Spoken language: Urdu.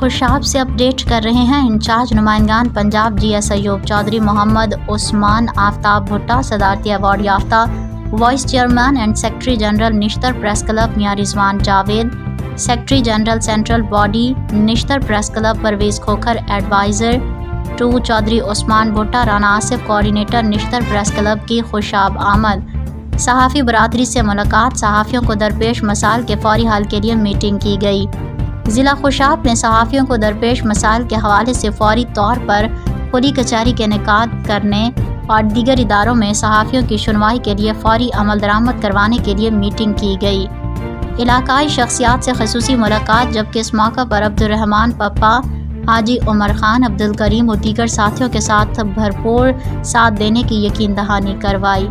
خوشاب سے اپڈیٹ کر رہے ہیں انچارج نمائندگان پنجاب جی ایس ایوب چودھری، محمد عثمان آفتاب بھٹا، صدارتی ایوارڈ یافتہ vice chairman and secretary general Nishtar press club Mian Rizwan Javed, secretary general central body Nishtar press club Pervez Khokhar, adviser 2 Chaudhry Usman Bhatta, Rana Asif, coordinator Nishtar press club کی خوشاب آمد۔ صحافی برادری سے ملاقات، صحافیوں کو درپیش مسائل کے فوری حل کے لیے میٹنگ کی گئی۔ ضلع خوشاب میں صحافیوں کو درپیش مسائل کے حوالے سے فوری طور پر کھلی کچہری کے انعقاد کرنے اور دیگر اداروں میں صحافیوں کی سنوائی کے لیے فوری عمل درآمد کروانے کے لیے میٹنگ کی گئی۔ علاقائی شخصیات سے خصوصی ملاقات، جبکہ اس موقع پر عبدالرحمان پپا، حاجی عمر خان، عبدالکریم اور دیگر ساتھیوں کے ساتھ بھرپور ساتھ دینے کی یقین دہانی کروائی۔